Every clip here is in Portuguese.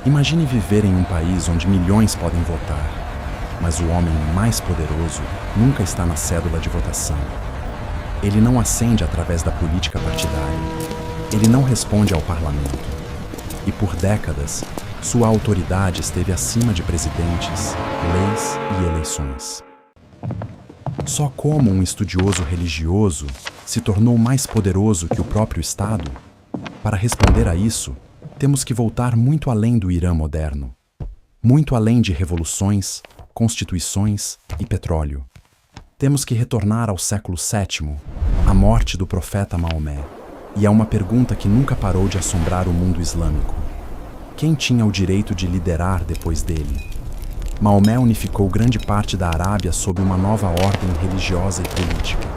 Imagine viver em um país onde milhões podem votar, mas o homem mais poderoso nunca está na cédula de votação. Ele não ascende através da política partidária. Ele não responde ao parlamento. E por décadas, sua autoridade esteve acima de presidentes, leis e eleições. Só como um estudioso religioso se tornou mais poderoso que o próprio Estado? Para responder a isso, temos que voltar muito além do Irã moderno, muito além de revoluções, constituições e petróleo. Temos que retornar ao século VII, à morte do profeta Maomé, e a uma pergunta que nunca parou de assombrar o mundo islâmico: quem tinha o direito de liderar depois dele? Maomé unificou grande parte da Arábia sob uma nova ordem religiosa e política.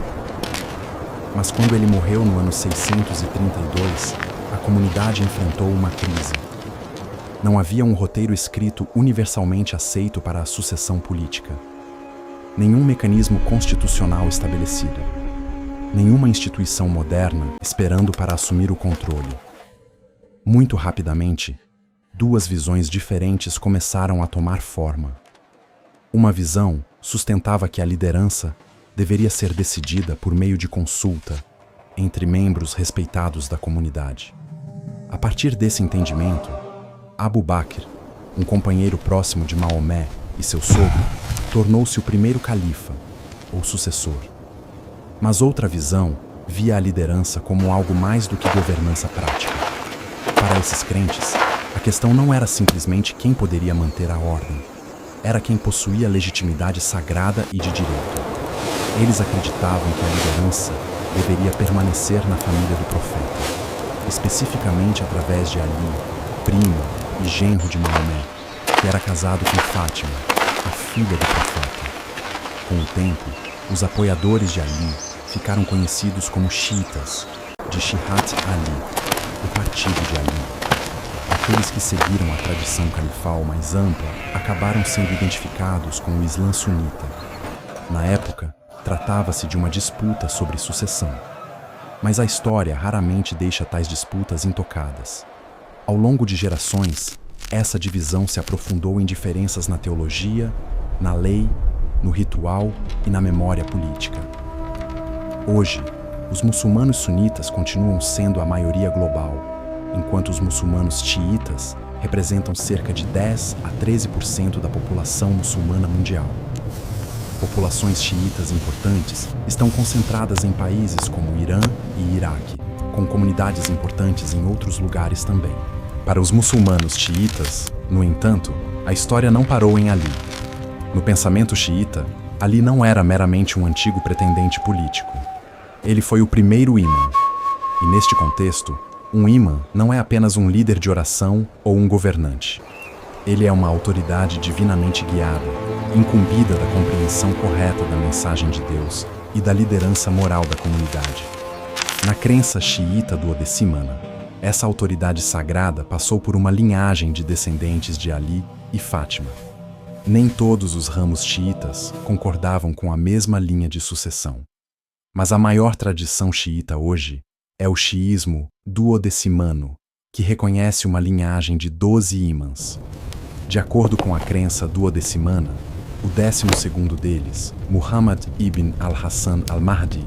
Mas quando ele morreu no ano 632, a comunidade enfrentou uma crise. Não havia um roteiro escrito universalmente aceito para a sucessão política. Nenhum mecanismo constitucional estabelecido. Nenhuma instituição moderna esperando para assumir o controle. Muito rapidamente, duas visões diferentes começaram a tomar forma. Uma visão sustentava que a liderança deveria ser decidida por meio de consulta entre membros respeitados da comunidade. A partir desse entendimento, Abu Bakr, um companheiro próximo de Maomé e seu sogro, tornou-se o primeiro califa, ou sucessor. Mas outra visão via a liderança como algo mais do que governança prática. Para esses crentes, a questão não era simplesmente quem poderia manter a ordem, era quem possuía legitimidade sagrada e de direito. Eles acreditavam que a liderança deveria permanecer na família do profeta, especificamente através de Ali, primo e genro de Maomé, que era casado com Fátima, a filha do profeta. Com o tempo, os apoiadores de Ali ficaram conhecidos como xiitas, de Shi'at Ali, o partido de Ali. Aqueles que seguiram a tradição califal mais ampla acabaram sendo identificados com o Islã sunita. Na época, tratava-se de uma disputa sobre sucessão. Mas a história raramente deixa tais disputas intocadas. Ao longo de gerações, essa divisão se aprofundou em diferenças na teologia, na lei, no ritual e na memória política. Hoje, os muçulmanos sunitas continuam sendo a maioria global, enquanto os muçulmanos xiitas representam cerca de 10 a 13% da população muçulmana mundial. Populações xiitas importantes estão concentradas em países como Irã e Iraque, com comunidades importantes em outros lugares também. Para os muçulmanos xiitas, no entanto, a história não parou em Ali. No pensamento xiita, Ali não era meramente um antigo pretendente político. Ele foi o primeiro imã. E neste contexto, um imã não é apenas um líder de oração ou um governante. Ele é uma autoridade divinamente guiada, incumbida da compreensão correta da mensagem de Deus e da liderança moral da comunidade. Na crença xiita duodecimana, essa autoridade sagrada passou por uma linhagem de descendentes de Ali e Fátima. Nem todos os ramos xiitas concordavam com a mesma linha de sucessão. Mas a maior tradição xiita hoje é o xiismo duodecimano, que reconhece uma linhagem de 12 ímãs. De acordo com a crença duodecimana, o 12º deles, Muhammad ibn al-Hassan al-Mahdi,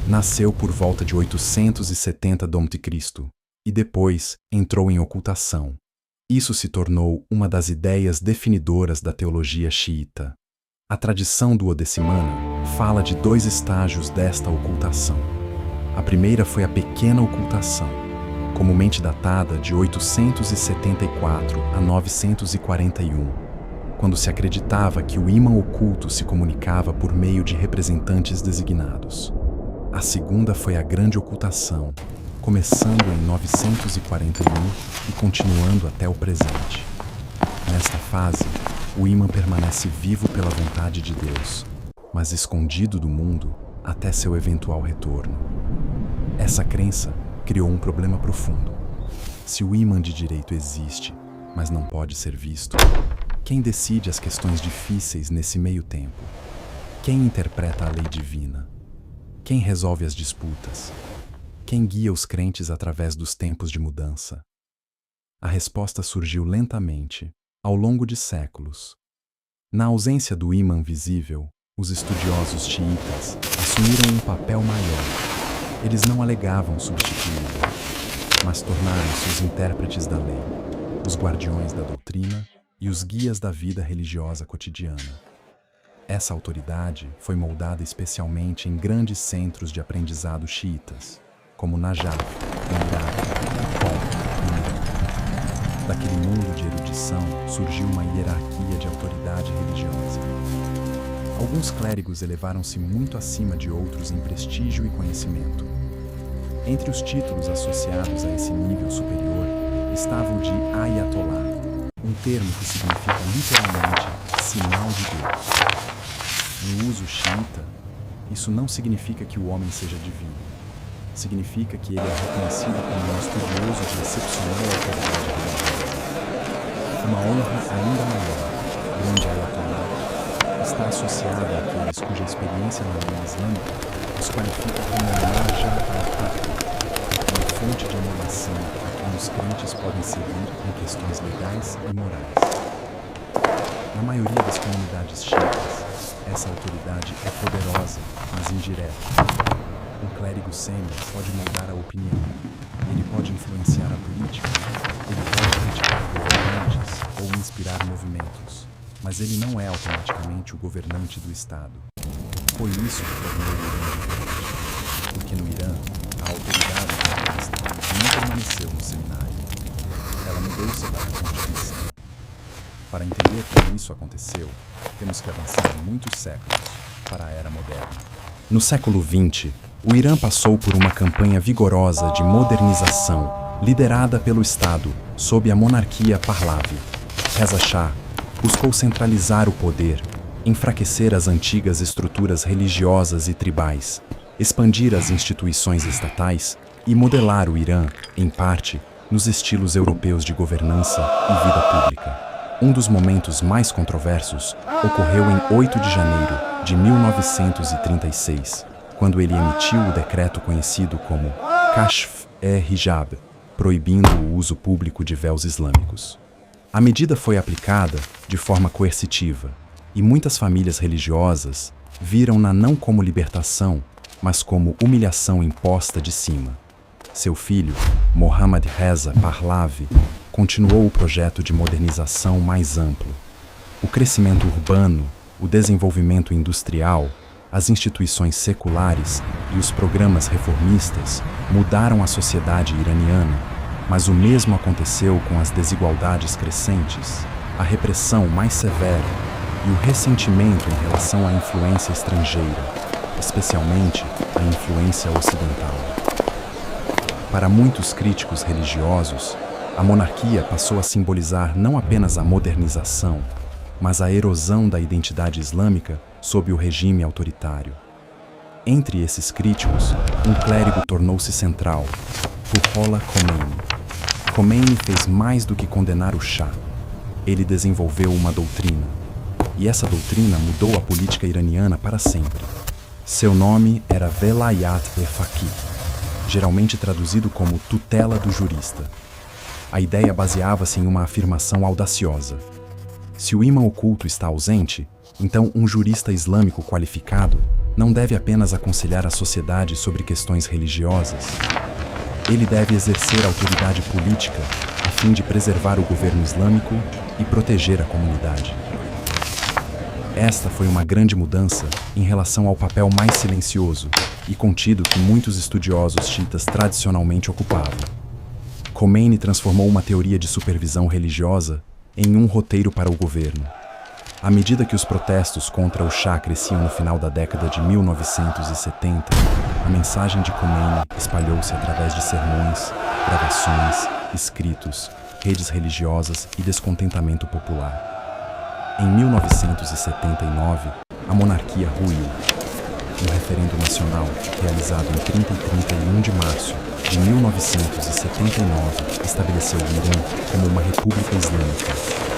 nasceu por volta de 870 d.C. e depois entrou em ocultação. Isso se tornou uma das ideias definidoras da teologia xiita. A tradição duodecimana fala de 2 estágios desta ocultação. A primeira foi a pequena ocultação, comumente datada de 874 a 941, quando se acreditava que o ímã oculto se comunicava por meio de representantes designados. A segunda foi a grande ocultação, começando em 941 e continuando até o presente. Nesta fase, o ímã permanece vivo pela vontade de Deus, mas escondido do mundo até seu eventual retorno. Essa crença criou um problema profundo. Se o ímã de direito existe, mas não pode ser visto, quem decide as questões difíceis nesse meio tempo? Quem interpreta a lei divina? Quem resolve as disputas? Quem guia os crentes através dos tempos de mudança? A resposta surgiu lentamente, ao longo de séculos. Na ausência do ímã visível, os estudiosos xiitas assumiram um papel maior. Eles não alegavam substituí-lo, mas tornaram-se os intérpretes da lei, os guardiões da doutrina e os guias da vida religiosa cotidiana. Essa autoridade foi moldada especialmente em grandes centros de aprendizado xiitas, como Najaf, no Iraque, e Qom, no Irã. Daquele mundo de erudição surgiu uma hierarquia de autoridade religiosa. Alguns clérigos elevaram-se muito acima de outros em prestígio e conhecimento. Entre os títulos associados a esse nível superior estava o de Ayatollah, um termo que significa literalmente sinal de Deus. No uso xiita, isso não significa que o homem seja divino. Significa que ele é reconhecido como um estudioso de excepcional autoridade religiosa. Uma honra ainda maior, grande Ayatollah, está associada àqueles cuja experiência na lei islâmica os qualifica como Marja al-Haqq, uma fonte de emulação a quem os crentes podem seguir em questões legais e morais. Na maioria das comunidades xiitas, essa autoridade é poderosa, mas indireta. Um clérigo sênior pode moldar a opinião, ele pode influenciar a política, ele pode criticar governantes ou inspirar movimentos, mas ele não é automaticamente o governante do Estado. Foi isso que tornou o Irã diferente, porque no Irã, a autoridade comunista não permaneceu no seminário. Ela mudou-se para a Constituição. Para entender como isso aconteceu, temos que avançar muitos séculos para a Era Moderna. No século XX, o Irã passou por uma campanha vigorosa de modernização, liderada pelo Estado, sob a monarquia Pahlavi. Reza Shah buscou centralizar o poder, enfraquecer as antigas estruturas religiosas e tribais, expandir as instituições estatais e modelar o Irã, em parte, nos estilos europeus de governança e vida pública. Um dos momentos mais controversos ocorreu em 8 de janeiro de 1936, quando ele emitiu o decreto conhecido como Kashf-e-Hijab, proibindo o uso público de véus islâmicos. A medida foi aplicada de forma coercitiva, e muitas famílias religiosas viram-na não como libertação, mas como humilhação imposta de cima. Seu filho, Mohammad Reza Pahlavi, continuou o projeto de modernização mais amplo. O crescimento urbano, o desenvolvimento industrial, as instituições seculares e os programas reformistas mudaram a sociedade iraniana, mas o mesmo aconteceu com as desigualdades crescentes, a repressão mais severa e o ressentimento em relação à influência estrangeira, especialmente a influência ocidental. Para muitos críticos religiosos, a monarquia passou a simbolizar não apenas a modernização, mas a erosão da identidade islâmica sob o regime autoritário. Entre esses críticos, um clérigo tornou-se central, Ruhollah Khomeini. Khomeini fez mais do que condenar o Shah. Ele desenvolveu uma doutrina, e essa doutrina mudou a política iraniana para sempre. Seu nome era Velayat-e-Faqih, geralmente traduzido como tutela do jurista. A ideia baseava-se em uma afirmação audaciosa. Se o ímã oculto está ausente, então um jurista islâmico qualificado não deve apenas aconselhar a sociedade sobre questões religiosas. Ele deve exercer autoridade política a fim de preservar o governo islâmico e proteger a comunidade. Esta foi uma grande mudança em relação ao papel mais silencioso e contido que muitos estudiosos xiitas tradicionalmente ocupavam. Khomeini transformou uma teoria de supervisão religiosa em um roteiro para o governo. À medida que os protestos contra o Shah cresciam no final da década de 1970, a mensagem de Khomeini espalhou-se através de sermões, gravações, escritos, redes religiosas e descontentamento popular. Em 1979, a monarquia ruiu. Um referendo nacional, realizado em 30 e 31 de março de 1979, estabeleceu o Irã como uma república islâmica,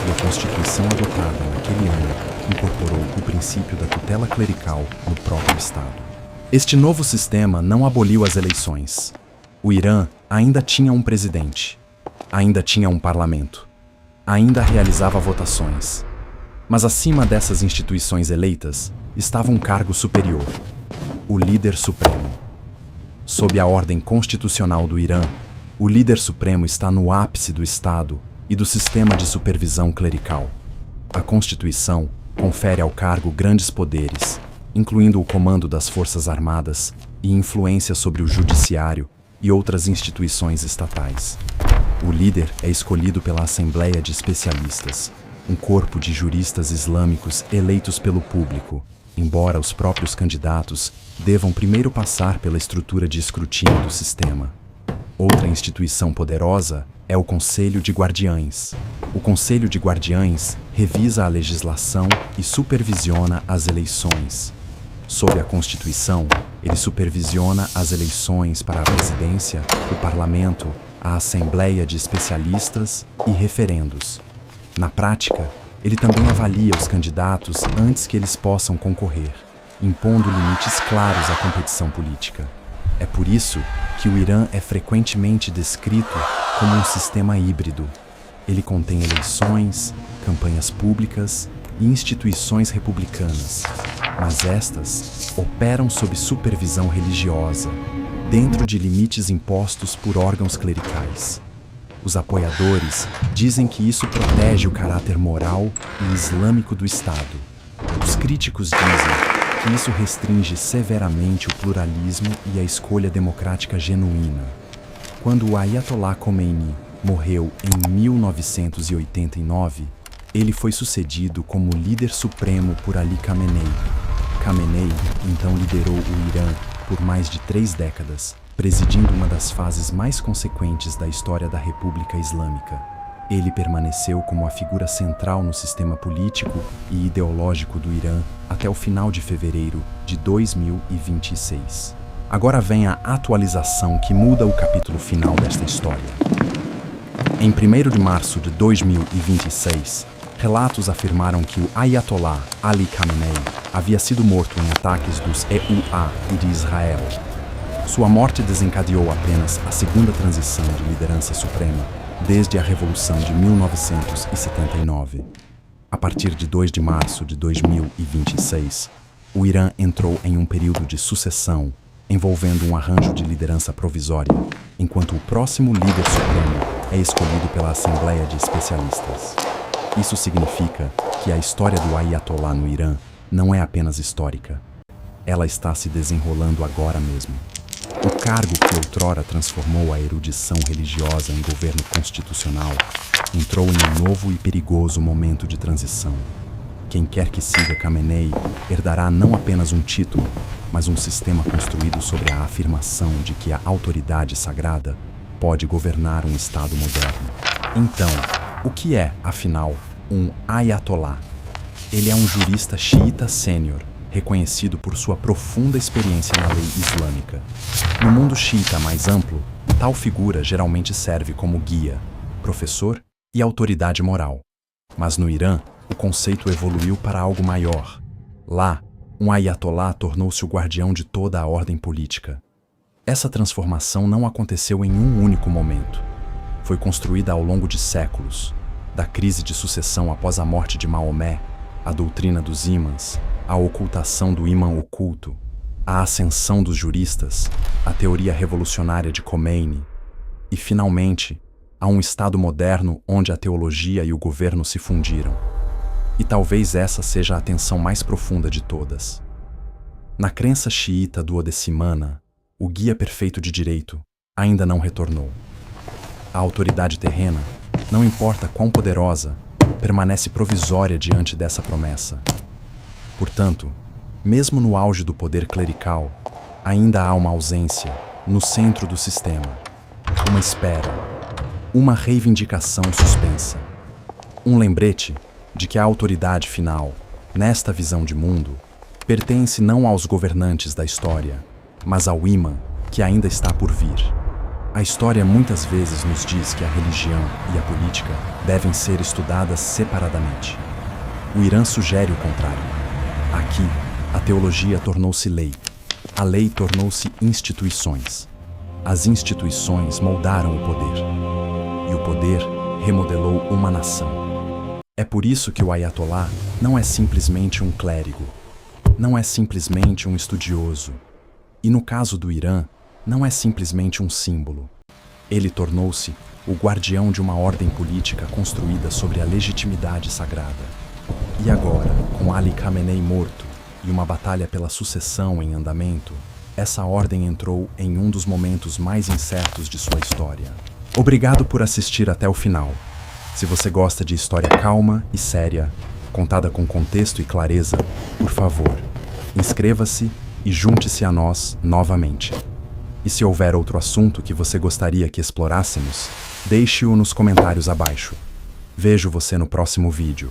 e a Constituição adotada naquele ano incorporou o princípio da tutela clerical no próprio Estado. Este novo sistema não aboliu as eleições. O Irã ainda tinha um presidente. ainda tinha um parlamento, ainda realizava votações. Mas acima dessas instituições eleitas estava um cargo superior, o líder supremo. Sob a ordem constitucional do Irã, o líder supremo está no ápice do Estado e do sistema de supervisão clerical. A Constituição confere ao cargo grandes poderes, incluindo o comando das Forças Armadas e influência sobre o judiciário e outras instituições estatais. O líder é escolhido pela Assembleia de Especialistas, um corpo de juristas islâmicos eleitos pelo público, embora os próprios candidatos devam primeiro passar pela estrutura de escrutínio do sistema. Outra instituição poderosa é o Conselho de Guardiães. O Conselho de Guardiães revisa a legislação e supervisiona as eleições. Sob a Constituição, ele supervisiona as eleições para a presidência, o parlamento, a Assembleia de Especialistas e referendos. Na prática, ele também avalia os candidatos antes que eles possam concorrer, impondo limites claros à competição política. É por isso que o Irã é frequentemente descrito como um sistema híbrido. Ele contém eleições, campanhas públicas e instituições republicanas, mas estas operam sob supervisão religiosa, dentro de limites impostos por órgãos clericais. Os apoiadores dizem que isso protege o caráter moral e islâmico do Estado. Os críticos dizem que isso restringe severamente o pluralismo e a escolha democrática genuína. Quando o Ayatollah Khomeini morreu em 1989, ele foi sucedido como líder supremo por Ali Khamenei. Khamenei então liderou o Irã por mais de 3 décadas, presidindo uma das fases mais consequentes da história da República Islâmica. Ele permaneceu como a figura central no sistema político e ideológico do Irã até o final de fevereiro de 2026. Agora vem a atualização que muda o capítulo final desta história. Em 1º de março de 2026, relatos afirmaram que o Ayatollah Ali Khamenei havia sido morto em ataques dos EUA e de Israel. Sua morte desencadeou apenas a segunda transição de liderança suprema desde a Revolução de 1979. A partir de 2 de março de 2026, o Irã entrou em um período de sucessão, envolvendo um arranjo de liderança provisória, enquanto o próximo líder supremo é escolhido pela Assembleia de Especialistas. Isso significa que a história do Ayatollah no Irã não é apenas histórica. Ela está se desenrolando agora mesmo. O cargo que outrora transformou a erudição religiosa em governo constitucional entrou em um novo e perigoso momento de transição. Quem quer que siga Khamenei herdará não apenas um título, mas um sistema construído sobre a afirmação de que a autoridade sagrada pode governar um Estado moderno. Então, o que é, afinal, um Ayatollah? Ele é um jurista xiita sênior, reconhecido por sua profunda experiência na lei islâmica. No mundo xiita mais amplo, tal figura geralmente serve como guia, professor e autoridade moral. Mas no Irã, o conceito evoluiu para algo maior. Lá, um Ayatollah tornou-se o guardião de toda a ordem política. Essa transformação não aconteceu em um único momento. Foi construída ao longo de séculos, da crise de sucessão após a morte de Maomé, a doutrina dos ímãs, a ocultação do ímã oculto, a ascensão dos juristas, a teoria revolucionária de Khomeini e, finalmente, a um Estado moderno onde a teologia e o governo se fundiram. E talvez essa seja a tensão mais profunda de todas. Na crença xiita duodecimana, o guia perfeito de direito ainda não retornou. A autoridade terrena, não importa quão poderosa, permanece provisória diante dessa promessa. Portanto, mesmo no auge do poder clerical, ainda há uma ausência no centro do sistema, uma espera, uma reivindicação suspensa, um lembrete de que a autoridade final, nesta visão de mundo, pertence não aos governantes da história, mas ao ímã que ainda está por vir. A história muitas vezes nos diz que a religião e a política devem ser estudadas separadamente. O Irã sugere o contrário. Aqui, a teologia tornou-se lei. A lei tornou-se instituições. As instituições moldaram o poder. e o poder remodelou uma nação. É por isso que o Ayatollah não é simplesmente um clérigo, não é simplesmente um estudioso, e no caso do Irã, não é simplesmente um símbolo. Ele tornou-se o guardião de uma ordem política construída sobre a legitimidade sagrada. E agora, com Ali Khamenei morto e uma batalha pela sucessão em andamento, essa ordem entrou em um dos momentos mais incertos de sua história. Obrigado por assistir até o final. Se você gosta de história calma e séria, contada com contexto e clareza, por favor, inscreva-se e junte-se a nós novamente. E se houver outro assunto que você gostaria que explorássemos, deixe-o nos comentários abaixo. Vejo você no próximo vídeo.